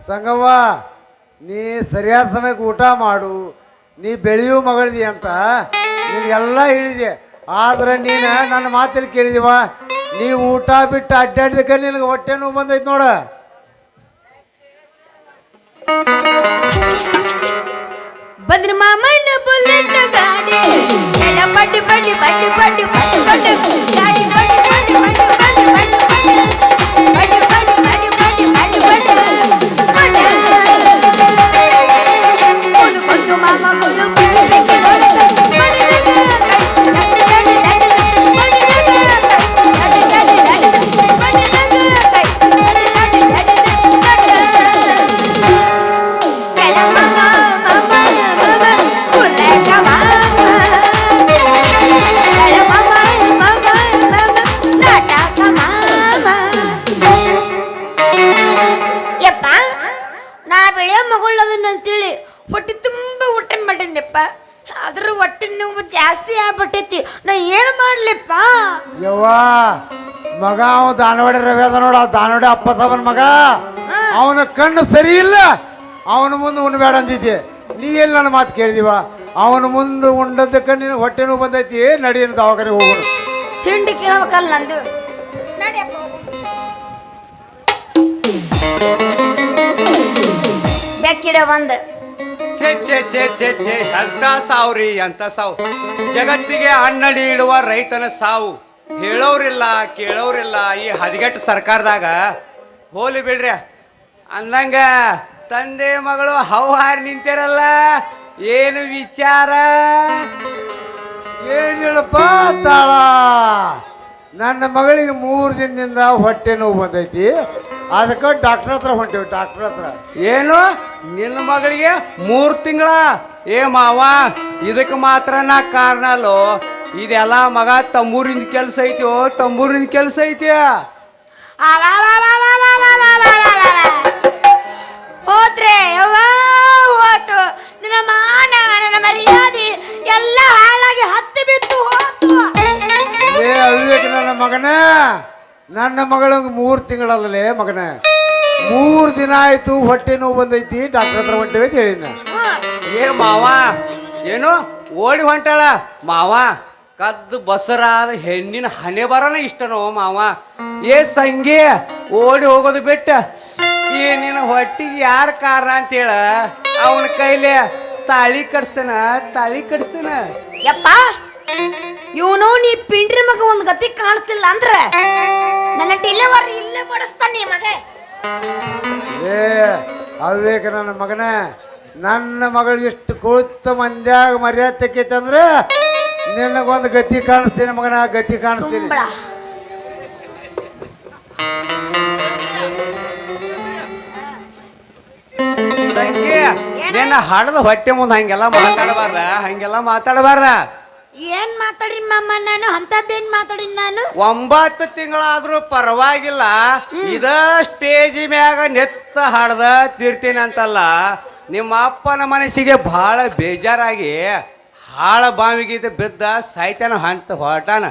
ಸಂಗವ್ವ ನೀ ಸರಿಯಾದ ಸಮಯಕ್ಕೆ ಊಟ ಮಾಡು, ನೀ ಬೆಳೆಯೋ ಮಗಳಿದಿ ಅಂತ ನಿನಗೆಲ್ಲ ಹೇಳಿದೆ. ಆದ್ರೆ ನೀನು ನನ್ನ ಮಾತಲ್ಲಿ ಕೇಳಿದಿವ, ನೀ ಊಟ ಬಿಟ್ಟು ಅಡ್ಡಾಡಿದಕ್ಕೆ ನಿನಗೆ ಹೊಟ್ಟೆ ನೋವು ಬಂದೈತೆ ನೋಡ. ಬಂದ್ರ ಮಾಮಣ್ಣ ಬುಲೆಟ್ ಗಾಡಿ ಪಡ್ಡಿ ಪಡ್ಡಿ ಪಡ್ಡಿ ಪಡ್ಡಿ ಪಡ್ಡಿ ಪಡ್ಡಿ ಗಾಡಿ ಪಡ್ಡಿ ಪಡ್ಡಿ ಪಡ್ಡಿ ಪಡ್ಡಿ ಪಡ್ಡಿ ಪಡ್ಡಿ ಪಡ್ಡಿ ಪಡ್ಡಿ ಪಡ್ಡಿ ಪಡ್ಡಿ ಬಂದು ಮಾಮ ಬಂದು ಬೆಕ್ಕಿ ಅಂತೇಳಿ ಹೊಟ್ಟೆ ತುಂಬ ಊಟ ಮಾಡಿನಪ್ಪ. ಅದ್ರ ಹೊಟ್ಟೆ ನೋವು ಜಾಸ್ತಿ ಆಗ್ಬಿಟ್ಟೈತಿ. ನಾ ಏನ್ ಮಾಡ್ಲಿಪ್ಪ? ಯವ್ವ ಮಗ ಅವ ದಾನವಾಡಿ ರವಿ ಅದ ನೋಡ, ದಾನವಾಡಿ ಅಪ್ಪ ಸಾಬನ್ ಮಗ. ಅವನ ಕಣ್ಣು ಸರಿ ಇಲ್ಲ, ಅವನ ಮುಂದೆ ಉಣ್ಬೇಡ ಅಂದಿದ್ದೆ. ನೀ ಎಲ್ಲಿ ನನ್ನ ಮಾತು ಕೇಳಿದಿವ? ಅವನ ಮುಂದೆ ಉಂಡದಕ್ಕೆ ನೀನು ಹೊಟ್ಟೆ ನೋವು ಬಂದೈತಿ. ನಡಿ ದವಾಖಾನೆ ಹೋಗೋಣ. ತಿಂಡಿ ಕೇಳಬೇಕಲ್ಲ ನಂದು. ನಡಿಯಪ್ಪ ಬೆಕ್ಕಿಡ ಬಂದ. ಛೇ ಛೇ ಛೇ ಛೇ ಛೇ ಎಂತ ಸಾವ್ರಿ, ಎಂತ ಸಾವು. ಜಗತ್ತಿಗೆ ಹಣ್ಣಡಿ ಇಡುವ ರೈತನ ಸಾವು. ಹೇಳೋರಿಲ್ಲ ಕೇಳೋರಿಲ್ಲ ಈ ಹದಗೆಟ್ಟು ಸರ್ಕಾರದಾಗ. ಹೋಲಿ ಬಿಡ್ರಿ ಅಂದಂಗ ತಂದೆ ಮಗಳು ಹೌಹಾರಿ ನಿಂತಿರಲ್ಲ, ಏನು ವಿಚಾರ? ಏನಿಲ್ಲಪ್ಪ ತಾಳ, ನನ್ನ ಮಗಳಿಗೆ 3 ದಿನದಿಂದ ಹೊಟ್ಟೆ ನೋವು ಬಂದೈತಿ. ಅದಕ್ಕೆ ಡಾಕ್ಟರ್ ಹತ್ರ ಹೊಂಟೇವಿ. ಡಾಕ್ಟರ್ ಹತ್ರ ಏನು ನಿನ್ನ ಮಗಳಿಗೆ 3 ತಿಂಗಳ? ಏ ಮಾವ, ಇದಕ್ಕೆ ಮಾತ್ರ ನಾ ಕಾರಣ ಅಲ್ಲೋ. ಇದೆಲ್ಲ ಮಗ ತಂಬೂರಿನ ಕೆಲಸ ಐತಿ, ತಂಬೂರಿನ ಕೆಲಸ ಐತಿ. ಹೋದ್ರೆ ಹೋತು ನಿನ್ನ ಮಾನ, ನನ್ನ ಮರ್ಯಾದೆ ಎಲ್ಲ ಹಾಳಾಗಿ ಹತ್ತಿ ಬಿತ್ತು ಹೋತು. ಏ ಅವಿವೇಕ ನನ್ನ ಮಗನ, ನನ್ನ ಮಗಳಿಗೆ 3 ತಿಂಗಳಲ್ಲೇ ಮಗನ, 3 ದಿನ ಆಯ್ತು ಹೊಟ್ಟೆ ನೋವು ಬಂದೈತಿ. ಡಾಕ್ಟರ್ ಹತ್ರ ಹೊಂಟೇವಿ ಅಂತ ಹೇಳಿನ. ಏನು ಮಾವ, ಏನು ಓಡಿ ಹೊಂಟಾಳ? ಮಾವ ಕದ್ದು ಬಸರಾದ ಹೆಣ್ಣಿನ ಹಣೆ ಬರನ ಇಷ್ಟನೋ ಮಾವ. ಏ ಸಂಗಿ, ಓಡಿ ಹೋಗೋದು ಬಿಟ್ಟ ಈ ನಿನ್ನ ಹೊಟ್ಟಿಗೆ ಯಾರ ಕಾರಣ ಅಂತೇಳ ಅವನ ಕೈಲಿ ತಾಳಿ ಕಡಿಸ್ತೇನ, ತಾಳಿ ಕಡಿಸ್ತೇನ. ಯಪ್ಪ ಇವನು ನೀ ಪಿಂಡ್ರಿ ಮಗ ಒಂದ್ ಗತಿ ಕಾಣಿಸ್ತಿಲ್ಲ ಅಂದ್ರ ನನ್ನ ಡಿಲೆವರಿ ಇಲ್ಲೇ ಬಡಿಸ್ತಾನೆ ಮಗ. ಏ ಅವಿವೇಕ ನನ್ನ ಮಗನ, ನನ್ನ ಮಗಳಿಗೆ ಇಷ್ಟು ಕೊಳುತ್ತ ಮಂದ್ಯಾಗ ಮರ್ಯಾದೆ ತೆಕ್ಕೈತಂದ್ರೆ ನಿನಗೊಂದು ಗತಿ ಕಾಣಿಸ್ತೀನಿ ಮಗನ, ಗತಿ ಕಾಣಿಸ್ತೀನಿ. ಸಂಗಿ, ನಿನ್ನ ಹಡದ ಹೊಟ್ಟೆ ಮುಂದೆ ಹಂಗೆಲ್ಲ ಮಾತಾಡಬಾರ್ದ, ಹಂಗೆಲ್ಲ ಮಾತಾಡಬಾರ್ದ. ಏನ್ ಮಾತಾಡಿನ ಮಾಮ ನಾನು? ಅಂತದ್ದೇನ್ ಮಾತಾಡಿನ ನಾನು? 9 ತಿಂಗಳಾದ್ರೂ ಪರವಾಗಿಲ್ಲ, ಇದ ಸ್ಟೇಜ್ ಮ್ಯಾಗ ನೆತ್ತ ಹಾಡ್ದ ತೀರ್ತೀನಿ ಅಂತಲ್ಲ. ನಿಮ್ಮ ಅಪ್ಪನ ಮನಸ್ಸಿಗೆ ಬಹಳ ಬೇಜಾರಾಗಿ ಹಾಳ ಬಾವಿಗೆ ಬಿದ್ದ ಸಾಯ್ತಾನ ಹಂತ ಹೊಟಾನ.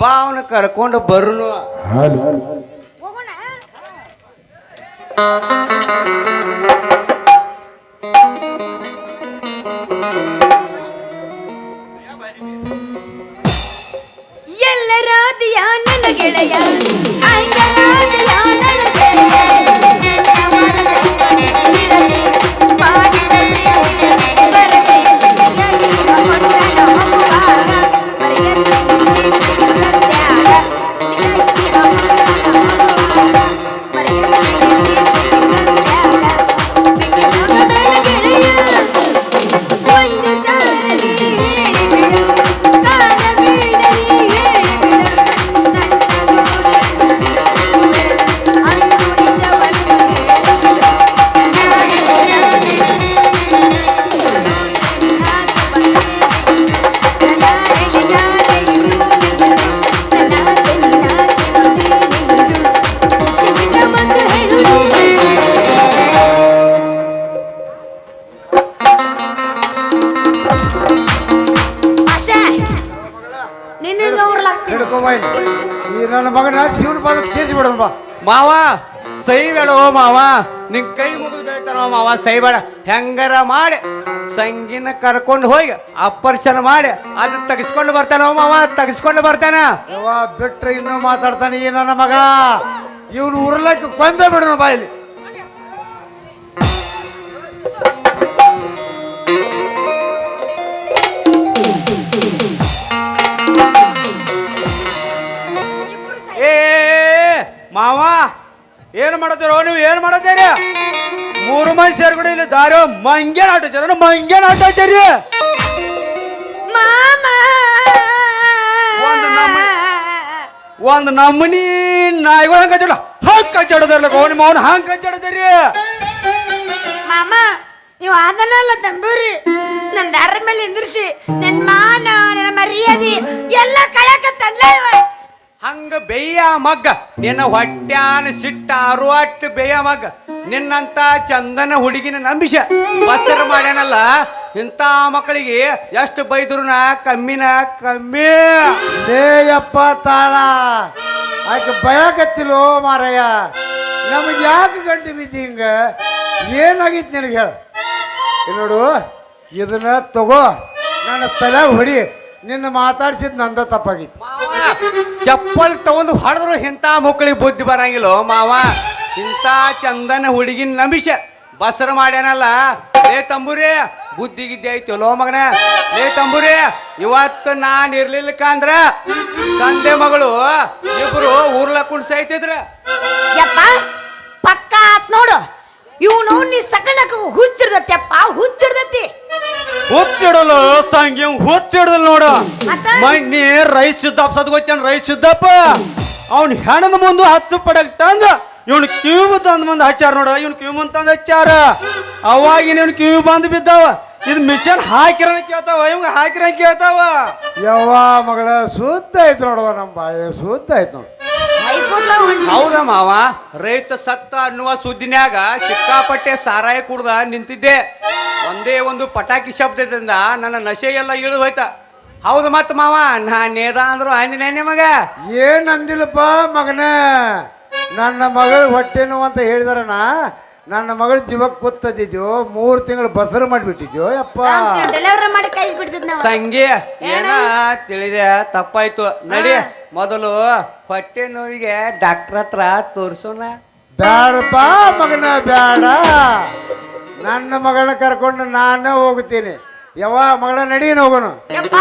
ಬಾ ಅವನ ಕರ್ಕೊಂಡು ಬರುನು. ಹೋಗೋಣ. ಎಲ್ಲರಾದಿಯ ನನ್ನ ಗೆಳೆಯ, ಅಂಗರಾದಿಯ ನನ್ನ ಗೆಳೆಯ, ಈ ನನ್ನ ಮಗನ ಶಿವನ ಪಾದಕ್ಕೆ ಸೇರಿಸಿ ಬಿಡೋಣ ಬಾ. ಮಾವ ಸೈ ಬೇಡ ಓ ಮಾವ ನಿನ್ ಕೈ ಮುಗಿದು ಬೇಡ್ತಾನೋ ಮಾವ ಸೈ ಬೇಡ ಹೆಂಗಾರ ಮಾಡಿ ಸಂಗಿನ ಕರ್ಕೊಂಡು ಹೋಗಿ ಅಪರ್ಶನ ಮಾಡಿ ಅದು ತೆಗಿಸ್ಕೊಂಡು ಬರ್ತಾನೋ ಮಾವ ತೆಗಿಸ್ಕೊಂಡು ಬರ್ತಾನ ಯವ್ವ ಬಿಟ್ರೆ ಇನ್ನೂ ಮಾತಾಡ್ತಾನೆ ಈ ನನ್ನ ಮಗ ಇವನು ಉರ್ಲಕ್ಕೆ ಕೊಂದ ಬಿಡೋಣ ಬಾಯಿಲಿ ಏ ಮಾವ ಏನು ಮಾಡತ್ತೀರೋ ನೀವು ಏನು ಮಾಡತ್ತೀರಿ ಮೂರು ಮಂದಿ ಸೇರ್ಕೊಂಡು ಇಲ್ಲಿ ದಾರಿ ಮಂಗೇನ್ ಆಟ ಹಚ್ಚಾರ ಮಂಗೇನ್ ಆಟ ಹಚ್ಚಾರಿ ಮಾಮ ಒಂದು ನಮ್ಮನಿ ನಾಯಿಗಳು ಹಂಗ ಹಚ್ಚಾಡ ಹಂಗ ಕಚ್ಚಾಡದಲ್ಲ ಕೋಣಿ ಮಾವನ ಹಂಗ ಕಚ್ಚಾಡದರಿ ಮಾಮ ನೀವು ಅದನ್ನೆಲ್ಲ ತಂಬೂರಿ ನನ್ನ ದಾರ ಮೇಲೆ ಇಂದ್ರಿಸಿ ನನ್ನ ಮಾನ ನನ್ನ ಮರ್ಯಾದೆ ಎಲ್ಲ ಕಳಕತ್ತಲ್ಲ ಇವ ಹಂಗ ಬೇಯ ಮಗ್ಗ ನಿನ್ನ ಹೊಟ್ಯಾನ ಸಿಟ್ಟ ಅರುವಟ್ಟು ಬೇಯ ಮಗ್ಗ ನಿನ್ನಂತ ಚಂದನ ಹುಡುಗಿನ ನಂಬಿಸ ಬಸರ ಮಾಡ್ಯಾನಲ್ಲ ಇಂಥ ಮಕ್ಕಳಿಗೆ ಎಷ್ಟು ಬೈದ್ರುನ ಕಮ್ಮಿನ ಕಮ್ಮಿ ಲೇಯಪ್ಪ ತಾಳ ಆಕೆ ಭಯಕತ್ತಿಲ್ಲೋ ಮಾರಯ್ಯ ನಮಗೆ ಯಾಕೆ ಗಂಟು ಬಿದ್ದಿ ಹಿಂಗ ಏನಾಗಿತ್ತು ನಿನಗೆ ಹೇಳ ನೋಡು ಇದನ್ನ ತಗೋ ನನ್ನ ತಲೆ ಹೊಡಿ ನಿನ್ನ ಮಾತಾಡ್ಸಿದ್ ನಂದ ತಪ್ಪಾಗಿತ್ತು ಚಪ್ಪಲ್ ತಗೊಂಡು ಹೊಡೆದ್ರು ಇಂಥ ಮಕ್ಕಳಿಗೆ ಬುದ್ಧಿ ಬರಂಗಿಲ್ಲೋ ಮಾವ ಇಂಥ ಚಂದನ ಹುಡುಗಿನ ನಂಬಿಸ ಬಸರ ಮಾಡ್ಯಾನಲ್ಲ ಲೇ ತಂಬೂರಿ ಬುದ್ಧಿಗಿದ್ದೆ ಐತಲೋ ಮಗನ ಲೇ ತಂಬೂರಿ ಇವತ್ತು ನಾನು ಇರ್ಲಿಲ್ಲಕ ಅಂದ್ರ ತಂದೆ ಮಗಳು ಇಬ್ರು ಊರ್ಲ ಕುಣ್ಸೈತಿದ್ರ ಯಪ್ಪ ಪಕ್ಕ ಆತ್ ನೋಡು ಇವನು ನೀ ಸಕಣಕ್ಕೆ ಹುಚ್ಚಿಡ್ದತ್ತೆಪ್ಪ ಹುಚ್ಚಿಡ್ದತ್ತಿ ಹುಚ್ಚಿಡಲು ಸಂಗಿ ಹುಚ್ಚಿಡಲ್ ನೋಡ ಮತ್ತ? ಮಣ್ಣಿ ರೈಸ್ ಸಿದ್ದಪ್ಪ ಸದ್ಗೋಯ್ತಾನ ರೈಸ್ ಸಿದ್ದಪ್ಪ ಅವ್ನ ಹೆಣದ ಮುಂದೆ ಹಚ್ಚು ಪಡಕ್ ತಂದ ಇವನು ಕಿವಿ ತಂದ ಮುಂದೆ ಹಚ್ಚಾರ ನೋಡ ಇವ್ನು ಕಿವಿ ಮುಂದೆ ತಂದ ಹಚ್ಚಾರ ಅವಾಗಿನ ಇವ್ನು ಕಿವಿ ಬಂದು ಬಿದ್ದಾವ ಇದು ಮಿಷನ್ ಹಾಕಿರ ಕೇಳ್ತಾವ ಇವಂಗ ಹಾಕಿರ ಕೇಳ್ತಾವ ಯವ್ವ ಮಗಳ ಸುತ್ತ ಐತ್ ನೋಡುವ ನಮ್ಮ ಬಾಳೆ ಸುತ್ತ ಐತ್ ನೋಡು ಹೌದ ಮಾವ ರೈತ ಸತ್ತ ಅನ್ನುವ ಸುದ್ದಿನ್ಯಾಗ ಸಿಕ್ಕಾಪಟ್ಟೆ ಸಾರಾಯ ಕುಡ್ದ ನಿಂತಿದ್ದೆ ಒಂದೇ ಒಂದು ಪಟಾಕಿ ಶಬ್ದದಿಂದ ನನ್ನ ನಶೆ ಎಲ್ಲ ಇಳಿದು ಹೋಯ್ತ ಹೌದು ಮತ್ ಮಾವ ನಾನೇದ ಅಂದ್ರು ಆಂಜನೇಯ ಮಗ ಏನ್ ಅಂದಿಲ್ಲಪ್ಪ ಮಗನ ನನ್ನ ಮಗಳು ಹೊಟ್ಟೆ ನೋವು ಅಂತ ಹೇಳಿದಾರಣ ನನ್ನ ಮಗಳ ಜೀವಕ್ಕೆ ಕೂತದಿದ್ಯೋ 3 ತಿಂಗಳು ಬಸರು ಮಾಡಿಬಿಟ್ಟಿದ್ಯೋ ಯಪ್ಪ ಡೆಲಿವರಿ ಮಾಡಿ ಕೈಸ್ ಬಿಡ್ತಿದ್ ನಾವು ಸಂಗಿ ಏನ ತಿಳಿದೆ ತಪ್ಪಾಯ್ತು ನಡಿ ಮೊದಲು ಹೊಟ್ಟೆ ನೋವಿಗೆ ಡಾಕ್ಟರ್ ಹತ್ರ ತೋರ್ಸೋಣ ಬ್ಯಾಡಪ್ಪ ಮಗನ ಬ್ಯಾಡ ನನ್ನ ಮಗಳನ್ನ ಕರ್ಕೊಂಡು ನಾನೇ ಹೋಗ್ತೀನಿ ಯವ್ವ ಮಗಳ ನಡೀನ ಹೋಗೋಣ ಯಪ್ಪ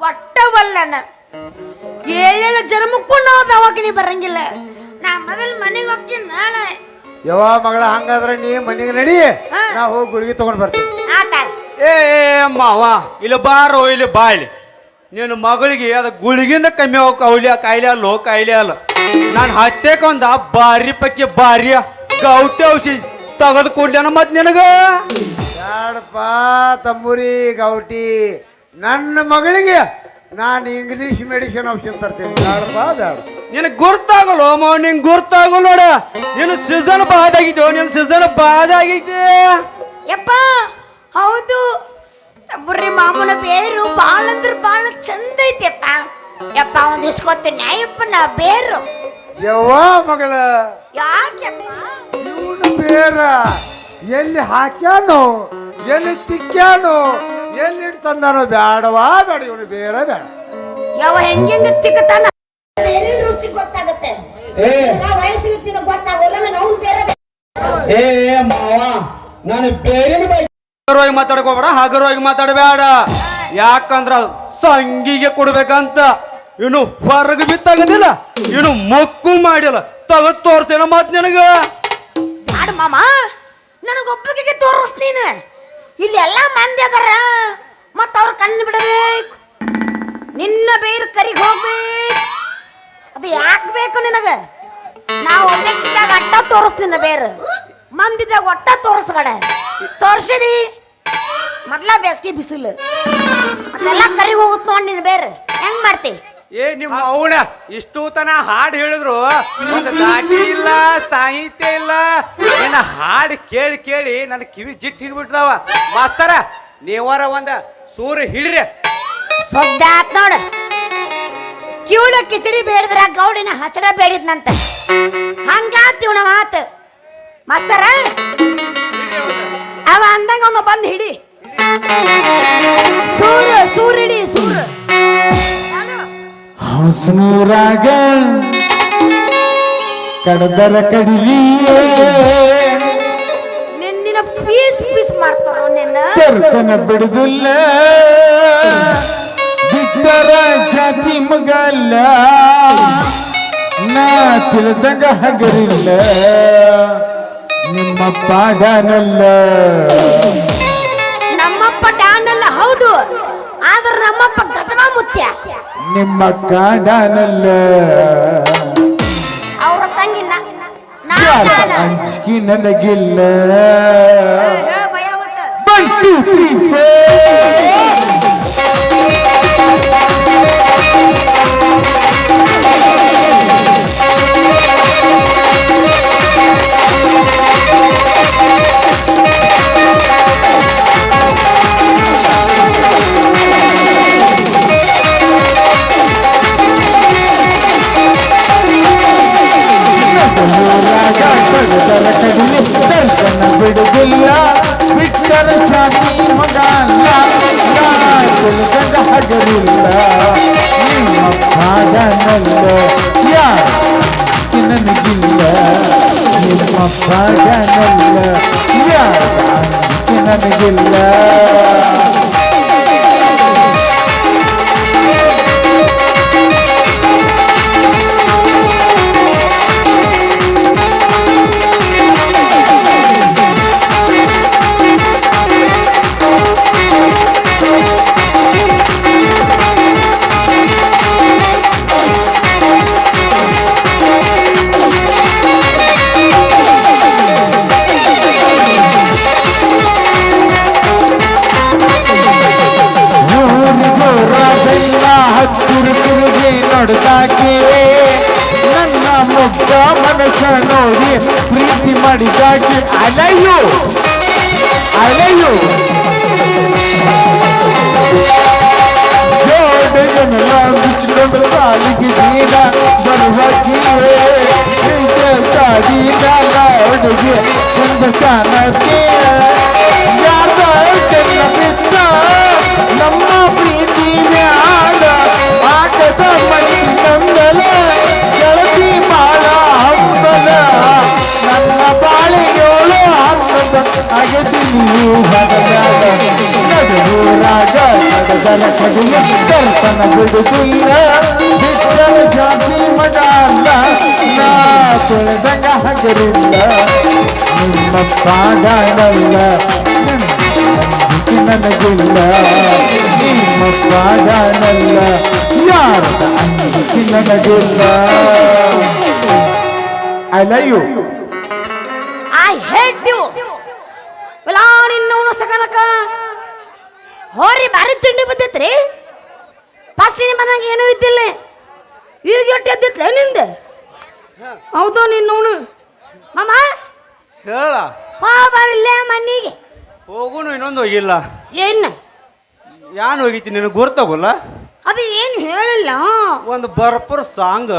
ಒಟ್ಟವಲ್ಲ ಏಳೇಳು ಜನ್ಮಕ್ಕೂ ನಾವು ದವಾಖಾನೆ ಬರಂಗಿಲ್ಲ ನಾ ಮೊದಲು ಮನೆಗೆ ಹೋಗ್ತೀನಿ ನಾಳೆ ಯವ್ವ ಮಗಳ ಹಂಗಾದ್ರೆ ನೀ ಮನೆಗೆ ನಡಿ ನಾ ಹೋಗಿ ಗುಳಿಗೆ ತಗೊಂಡ್ ಬರ್ತೀನಿ ಆಟ ಏ ಮಾವ ಇಲ್ಲಿ ಬಾರೋ ಇಲ್ಲಿ ಬಾ ಇಲ್ಲಿ ನಿನ್ನ ಮಗಳಿಗೆ ಅದ ಗುಳಿಗಿಂದ ಕಮ್ಮಿ ಹೋಗ ಕಾಯಿಲೆ ಅಲ್ಲೋ ಕಾಯಿಲೆ ಅಲ್ಲ ನಾನು ಹತ್ತೇಕೊಂದ ಬಾರಿ ಪಕ್ಕಿ ಬಾರಿ ಗೌಟಿ ಔಷಧಿ ತೆಗೆದು ಕೊಡ್ಲೇನ ಮತ್ ನಿನಗ ಬ್ಯಾಡಪ್ಪ ತಂಬೂರಿ ಗೌಟಿ ನನ್ನ ಮಗಳಿಗೆ ನಾನು ಇಂಗ್ಲೀಷ್ ಮೆಡಿಸಿನ್ ಔಷಧಿ ತರ್ತೀನಿ ಬ್ಯಾಡಪ್ಪ ಬ್ಯಾಡ ನಿನಗೆ ಗುರ್ತಾಗಲ್ಲ ಮಾವ ನಿಂಗೆ ಗುರ್ತಾಗಲ್ಲ ನೋಡ ನೀನು ಸೀಸನ್ ಬಾದಾಗಿತ್ತು ನಿನ್ನ ಸೀಸನ್ ಬಾದಾಗೈತಿ ಯಪ್ಪ ಹೌದು ತಬ್ಬುರ್ರಿ ಮಾಮನ ಬೇರು ಬಾಳ ಅಂದ್ರೆ ಬಾಳ ಚಂದ ಐತೆಪ್ಪ ಯಪ್ಪ ಒಂದ್ ಇಸ್ಕೊತೀನಿ ಯಪ್ಪ ನಾ ಬೇರು ಯವ್ವ ಮಗಳ ಯಾಕೆಪ್ಪ ಇವನು ಬೇರ ಎಲ್ಲಿ ಹಾಕ್ಯಾನೋ ಎಲ್ಲಿ ತಿಕ್ಕ್ಯಾನೋ ಎಲ್ಲಿ ತಂದಾನೋ ಬ್ಯಾಡವಾ ಬೇಡ ಇವನು ಬೇರ ಬೇಡ ಯಾವ ಹೆಂಗ ತಿಕ್ಕತಾನ ಬೇರೆ ರುಚಿ ಗೊತ್ತಾಗುತ್ತೆ ವಯಸ್ಸಿಗೆ ಗೊತ್ತಾಗಲ್ಲ ನನಗೆ ಅವ್ನು ಬೇರೆ ಏ ಮಾವ ನಾನು ಬೇರೆ ಹಗರವಾಗಿ ಮಾತಾಡ್ಕೋಬೇಡ ಹಗರವಾಗಿ ಮಾತಾಡಬೇಡ ಯಾಕಂದ್ರ ಸಂಗಿಗೆ ಕೊಡ್ಬೇಕಂತ ಇನ್ನು ಹೊರಗೆ ಬಿತ್ತಾಗದಿಲ್ಲ ಇನ್ನು ಮಕ್ಕು ಮಾಡಿಲ್ಲ ತಗದ್ ತೋರ್ತೇನ ಮತ್ ನಿನಗ ಮಾಡು ಮಾಮ ನನಗೊಬ್ಬರಿಗೆ ತೋರಿಸ್ತೀನಿ ಇಲ್ಲಿ ಎಲ್ಲಾ ಮಂದಿ ಅದಾರ ಮತ್ತ ಅವ್ರ ಕಣ್ಣು ಬಿಡಬೇಕು ನಿನ್ನ ಬೇರು ಕರಿಗೆ ಹೋಗ್ಬೇಕು ಅದು ಯಾಕೆ ಬೇಕು ನಿನಗ ನಾವು ಒಬ್ಬಕ್ಕಿದ್ದಾಗ ಅಟ್ಟ ತೋರಿಸ್ತೀನಿ ಬೇರು ಮಂದಿದಾಗ ಒಟ್ಟ ತೋರಿಸ್ಬೇಡ ತೋರ್ಸಿದಿ ಮೊದ್ಲ ಬೇಸಿಗೆ ಬಿಸಿಲು ಅದೆಲ್ಲ ಕರಿಗೆ ಹೋಗುತ್ತೆ ನೋಡಿ ನಿನ್ನ ಬೇರು ಹೆಂಗ್ ಮಾಡ್ತಿ ಏ ನಿಮ್ಮ ಅವನ ಇಷ್ಟು ತನ ಹಾಡು ಹೇಳಿದ್ರು ಒಂದು ದಾಟಿ ಇಲ್ಲ ಸಾಹಿತ್ಯ ಇಲ್ಲ ನಿನ್ನ ಹಾಡು ಕೇಳಿ ಕೇಳಿ ನನ್ನ ಕಿವಿ ಜಿಟ್ಟು ಹಿಗ್ಬಿಟ್ಟಾವ ಮಾಸ್ತರ ನೀವರ ಒಂದ ಸೂರ್ಯ ಹಿಡ್ರಿ ಸೊದ್ದ ಆತ್ ನೋಡ ಕಿವುಡ ಕಿಚಡಿ ಬೇಡಿದ್ರ ಗೌಡಿನ ಹಚ್ಚಡ ಬೇಡಿದ್ನಂತ ಹಂಗಾತಿವನ ಮಾತು ಮಾಸ್ತರ ಅವ ಅಂದಂಗ ಅವನು ಬಂದು ಹಿಡಿ ಸೂರಿಡಿ ಸೂರು ಹಸನೂರಾಗ ಕಡದರ ಕಡಿಲಿ ನಿನ್ನ ಪೀಸ್ ಪೀಸ್ ಮಾಡ್ತಾರ ನಿನ್ನ ಕರ್ತನ ಬಿಡುದಿಲ್ಲ ಬಿದ್ದರ ಜಾತಿ ಮಗಲ್ಲ ನಾ ತಿಳಿದಂಗ ಹಗರಿಲ್ಲ ನಿಮ್ಮ ಪಾಡನಲ್ಲ ನಮ್ಮಪ್ಪ ಡ್ಯಾನಲ್ಲ ಹೌದು ಆದ್ರ ನಮ್ಮಪ್ಪ ಗಸಬ ಮುತ್ಯ ನಿಮ್ಮ ಕಾಡನಲ್ಲ ಅವ್ರ ತಂಗಿ ಅಂಚಿಕೆ ನನಗಿಲ್ಲ ಹೇಳ ಭಯ ಮತ್ತ 1 2 3 ದರ್ಶನ ಬಿಡುದಿಲ್ಲ ಬಿಟ್ಟರ ಜಾತಿ ಮಗಲ್ಲ ತಿಳಿದಂಗ ಹಗರಿಲ್ಲ ನಿಮ್ಮ ಪಾಡನಲ್ಲ ಯಾರು ನನಗಿಲ್ಲ ನಿಮ್ಮ ಪಾಡನಲ್ಲ ಯಾರು ನನಗಿಲ್ಲ ಹಚ್ಚುರುತಿರುಗಿ ನೋಡ್ದಾಕೆ ನನ್ನ ಮುಗ್ಧ ಮನಸ್ಸ ನೋಡಿ ಪ್ರೀತಿ ಮಾಡಿದಾಕೆ ಅಲೆಯು ಜೋಡಿಗೆಲ್ಲ ಬಿಚ್ಚಿಕೊಂಡು ಸಾಲಿಗೆ ನೀಡ ಬರುವಕ್ಕೆ ಸಾಡಿನ ಹುಡುಗಿ ಚಂದ ಕಾಣಕ್ಕೆ ಯಾರ ಬಿದ್ದ ನಮ್ಮ ಪ್ರೀತಿ ಮ್ಯಾಲ ಆಟದ ಮನಿ ತಂದಲ ಗೆಳತಿ ಬಾಳ ಹಂಬಲ ನನ್ನ ಬಾಳಿಗೋಳು ಹಂಬದ ಅಗತಿ ನೀವು ಬದಲಾದ ನಡುವೂರಾಗ ನಡೆದಲ ಕಡಿಯ ದರ್ಶನ ಬಿಡುದಿಲ್ಲ ಬಿಟ್ಟರ ಜಾತಿ ಮಗಲ್ಲ ನಾ ತುಳಿದಂಗ ಹಗರಿಲ್ಲ ನಿಮ್ಮ ಪಾಡನಲ್ಲ ನನಗಿಲ್ಲ ನಿಮ್ಮ ಪಾಡನಲ್ಲ ಯಾರದ ಅಂಜಿಕೆ ನನಗಿಲ್ಲ ಅಲೆಯು ಐ ಹೇಟ್ ಯು ಇಲ್ಲ ನಿನ್ನವನು ಸಕನಕ ಹೋರಿ ಬಾರಿ ತಿಂಡಿ ಬರ್ತೈತ್ರಿ ಪಸ್ಸಿನ ಬಂದಂಗ ಏನೂ ಇದ್ದಿಲ್ಲ ಈಗ ಎಷ್ಟು ಎದ್ದಿತ್ಲ ನಿಂದ ಹೌದು ನಿನ್ನವನು ಮಾಮ ಹೇಳ ಬಾ ಬರಲ್ಲ ಮನೆಗೆ ಹೋಗುನು ಇನ್ನೊಂದು ಹೋಗಿಲ್ಲ ಏನು ಯಾನ್ ಹೋಗಿತಿ ನಿನಗೆ ಗುರ್ತಾವಲ್ಲ ಅದು ಏನು ಹೇಳಿಲ್ಲ ಒಂದು ಬರ್ಪರ್ ಸಾಂಗ್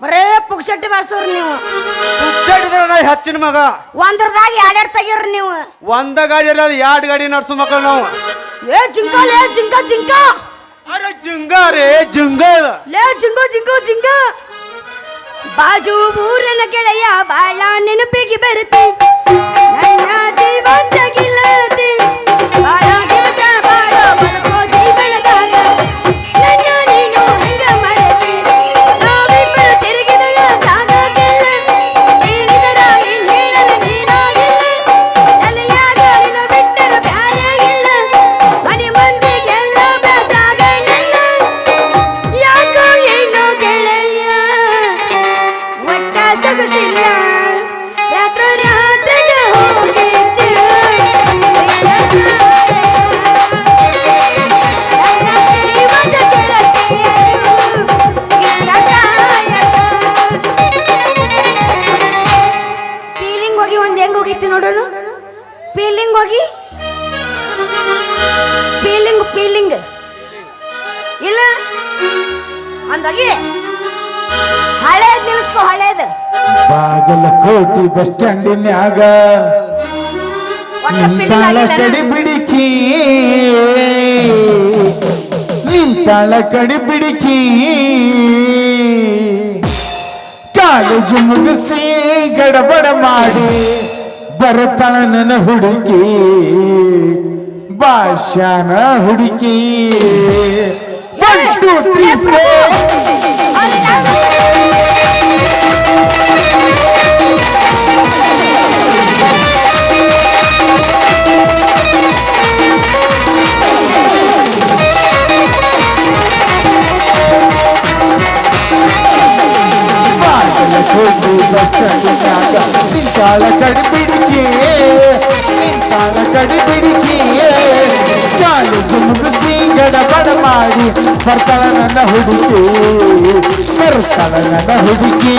ಬರೇ ಪುಕ್ಷಟ್ಟಿ ಬಾರ್ಸೋರು ನೀವು ಹುಚ್ಚಾಡಿದ್ರ ಹೆಚ್ಚಿನ ಮಗ ಒಂದ್ರದಾಗ ಎರಡೆರಡು ತೆಗೀರಿ ನೀವು ಒಂದ ಗಾಡಿ ಇರಲ್ಲ 2 ಗಾಡಿ ನಡ್ಸೋ ಮಕ್ಕಳು ನಾವು ಏ ಜಿಂಕ ಲೇ ಜಿಂಕ ಜಿಂಕ ಅರೆ ಜಿಂಗ ರೇ ಜಿಂಗ ಲೇ ಜಿಂಗು ಜಿಂಗು ಜಿಂಗ ಬಾಜು ಊರನ ಗೆಳೆಯ ಬಾಳ ನೆನಪಿಗೆ ಬರುತ್ತೆ ನನ್ನ ಜೀವಂತ ಗಿಲ್ಲತ್ತೆ ಬಾಳ ದಿವಸ ಬಾಳ ಬದುಕೋ ಜೀವನದಾಗ ನನ್ನ ನೀನು ಹೆಂಗ ಮರೆತಿ ನಾವಿಬ್ಬರು ತಿರುಗಿದರ ಸಾಗಾಗಿಲ್ಲ ಹೇಳಿದರ ಏನ್ ಹೇಳಲು ನೀನಾಗಿಲ್ಲ ತಲೆಯಾಗ ನಿನ್ನ ಬಿಟ್ಟರ ಬ್ಯಾರೆಗಿಲ್ಲ ಮನೆ ಮಂದಿಗೆಲ್ಲ ಬ್ಯಾಸಾಗ ನನ್ನ ಯಾಕೋ ಏನೋ ಗೆಳೆಯ ಒಟ್ಟ ಸೊಗಸಿಲ್ಲ ರಾತ್ರಿ ರಾತ್ರಿಗೆ ಹೋಗಿದ್ದೆ ಫೀಲಿಂಗ್ ಹೋಗಿ ಒಂದ್ ಹೆಂಗ್ ಹೋಗಿತ್ತು ನೋಡೋಣ ಫೀಲಿಂಗ್ ಹೋಗಿ ಫೀಲಿಂಗ್ ಇಲ್ಲ ಅಂದಾಗಿ ಹಳೇದ್ ನಿಲ್ಸ್ಕೊ ಹಳೇದ್. ಬಾಗಲಕೋಟಿ ಬಸ್ ಸ್ಟ್ಯಾಂಡಿನ್ಯಾಗ ಒಟ್ಟ feeling ನಿಂತಾಳ ಆಗಿಲ್ಲ ಕಡಿ ಬಿಡಿಕಿ ನಿಂತಾಳ ಕಡಿ ಬಿಡಿಕಿ ಕಾಲೇಜು ಮುಗಿಸಿ ಗಡಬಡ ಮಾಡಿ ಬರತಾಳ ನನ್ನ ಹುಡುಗಿ ಭಾಷಾನ ಹುಡುಗಿ 1 2 3 ನಿಂತಾಳ ಕಡಿಬಿಡಿಕೆ ನಿಂತಾಳ ಕಡಿಬಿಡಿಕೆ ಕಾಲೇಜು ಮುಗಿಸಿ ಗಡಬಡ ಮಾಡಿ ಬರ್ತಾಳ ನನ್ನ ಹುಡುಗಿ ಬರ್ತಾಳ ನನ್ನ ಹುಡುಗಿ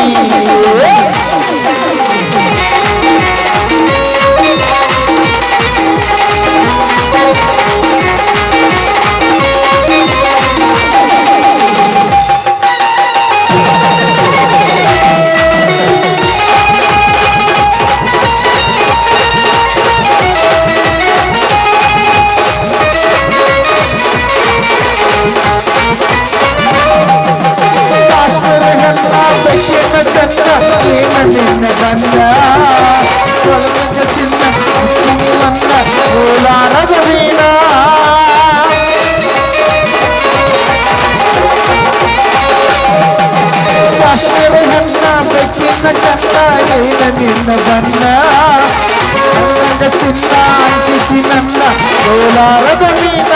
ಕಾಶ್ಮೀರ ಗಂಧ ಬೆಕ್ಕಿನ ಚಂದ ನಿನ್ನ ಗಂಧ ಕೊಳವಂಗ ಚಿನ್ನ ಚಿನ್ನವನ್ನ ಕೋಲಾರದ ವೀಣ ಕಾಶ್ಮೀರ ಗಂಧ ಬೆಕ್ಕಿನ ಚಂದ ನಿನ್ನ ಗಂಧ ಕೊಳವಂಗ ಚಿನ್ನ ಅಂಟಿಸಿ ನನ್ನ ಕೋಲಾರದ ವೀಣ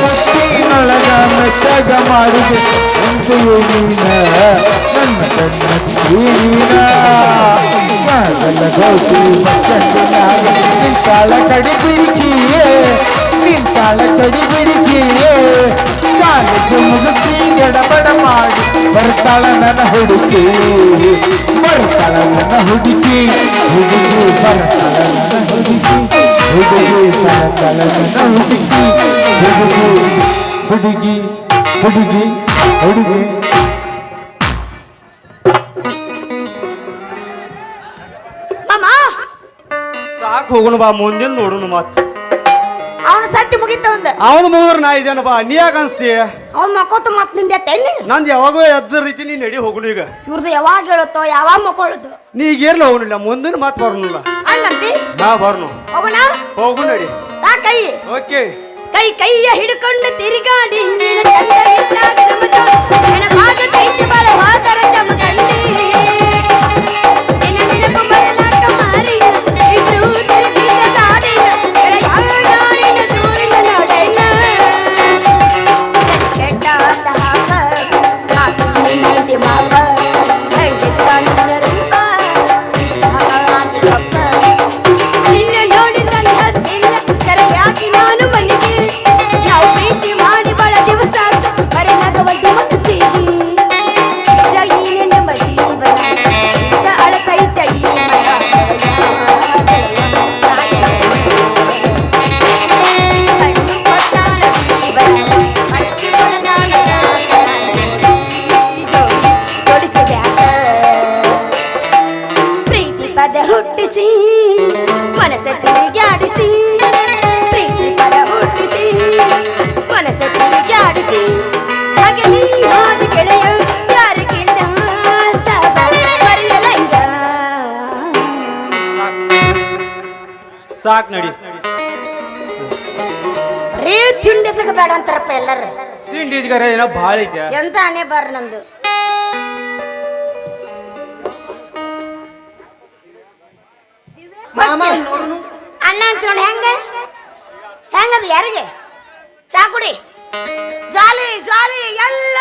ಮುತ್ತಿನೊಳಗ ಮೆಚ್ಚಗ ಮಾಡಿದೆ ಅಂತೆಯೂ ನೀನ ನನ್ನ ಕಣ್ಣ ಗೌತಿ ಮಕ್ಕಳಿನಾಗ ನಿಂತಾಳ ಕಡಿ ಬಿಡಿಕಿಯೇ ನಿಂತಾಳ ಕಡಿ ಬಿಡಿಕಿಯೇ ಕಾಲೇಜು ಮುಗಿಸಿ ಗಡಬಡ ಮಾಡಿ ಬರ್ತಾಳ ನನ್ನ ಹುಡುಗಿ ಬರ್ತಾಳ ನನ್ನ ಹುಡುಗಿ ಹುಡುಗಿ ಬರ್ತಾಳ ನನ್ನ ಹುಡುಗಿ ಹುಡುಗಿ ಬರ್ತಾಳ ನನ್ನ ಹುಡುಗಿ ಹುಡುಗಿ ಹುಡುಗಿ ಹುಡುಗಿ ಮಾಮ ಸಾಕು ಹೋಗೋಣ ಬಾ ಮುಂದಿನ ನೋಡೋಣ ಮತ್ತೆ ಅವನ ಸಟ್ಟಿ ಮುಗಿತ ಒಂದ್ ಅವನ ಮೂವರ್ ನಾ ಇದೇನ ಬಾ ನೀ ಯಾಕೆ ಅನ್ಸ್ತೀಯ ಅವ್ನ ಮಕ್ಕೋತ ಮತ್ ನಿಂದ ತೆಣ್ಣಿ ನಂದು ಯಾವಾಗೋ ಎದ್ದ ರೀತಿ ನೀ ನಡಿ ಹೋಗೋಣ ಈಗ ಇವ್ರದ್ದು ಯಾವಾಗ ಹೇಳುತ್ತೋ ಯಾವಾಗ ಮಕ್ಕೊಳ್ಳೋದು ನೀ ಈಗ ಇರ್ಲ ಹೋಗೋಣಿಲ್ಲ ಮುಂದಿನ ಮಾತು ಬರೋಣಿಲ್ಲ ಹಂಗಂತಿ ನಾ ಬರ್ನು ಹೋಗೋಣ ಹೋಗು ನಡಿ ತಾ ಕೈ ಓಕೆ ಕೈಯ ಹಿಡ್ಕೊಂಡು ತಿರುಗಾಡಿ ನೀನು ಚಂದವಿದ್ದಾಗ ನಮ್ಮದು ನೆನಪಾಗ ಕೈಗೆ ಬರುವ ತರ ಚಮಕಂಡಿ ನಿನ್ನ ನೆನಪು ಬರಲಾಗ ಮಾರಿ ಇಟ್ಟು ತಿರುಗಿದ ಗಾಡಿ ನಿನ್ನ ದೂರಿನ ನೋಡಣ್ಣ ಕೆಟ್ಟ ಅಂತ ಹಾಕ ಕಾಕು ನಿನ್ನಿಂದಿ ಮಾಪ ಹೆಂಗಿತ್ತ ನಿನ್ನ ರೂಪ ಇಷ್ಟ ಆಗಿರಪ್ಪ ನಿನ್ನ ನೋಡಿ ನನ್ನ ಹತ್ತಿಲ್ಲ ಸರಿಯಾಗಿ ನಾನು ಮನೆಗೆ ನಾವು ಪ್ರೀತಿ ಮಾಡಿ ಬಹಳ ದಿವಸ ಬರಲಾಗವದ್ದು ಮುಗಿಸಿದಿ ಇಷ್ಟ ಈ ನಿನ್ನ ಮಜೀವನ ಇಷ್ಟ ಅಳಕೈತ ಈ ಮನ ಕಣ್ಣು ಕೊಟ್ಟಾಳ ಜೀವನ ಮನಸ್ಸು ಕೊಟ್ಟಾಳ ಜೋಡಿಸಿದ್ಯಾಕ ಪ್ರೀತಿ ಪದ ಹುಟ್ಟಿಸಿ ಮನಸ್ಸ ತಿರುಗಾಡಿಸಿ ಪ್ರೀತಿ ಪದ ಹುಟ್ಟಿಸಿ ಮನಸ್ಸ ತಿರುಗಾಡಿಸಿ ಹಾಗೆ ನೀ ಹೋದ ಗೆಳೆಯ ಯಾರಿಗಿಲ್ಲ ಸಬ ಬರೆಯಲಂಗ ಸಾಕ್ ನಡಿ ರೇ ತಿಂಡಿ ಬೇಡ ಅಂತಾರಪ್ಪ ಎಲ್ಲರೂ ತಿಂಡಿ ಇದ್ಗಾರ ಏನೋ ಭಾಳ ಐತೆ ಎಂತ ಹಣೆ ಬಾರ ನಂದು ಮಾಮ ನೋಡುನು ಅಣ್ಣ ಅಂತ ನೋಡಿ ಹೆಂಗದ ಯಾರಿಗೆ ಚಾ ಕುಡಿ ಜಾಲಿ ಜಾಲಿ ಎಲ್ಲ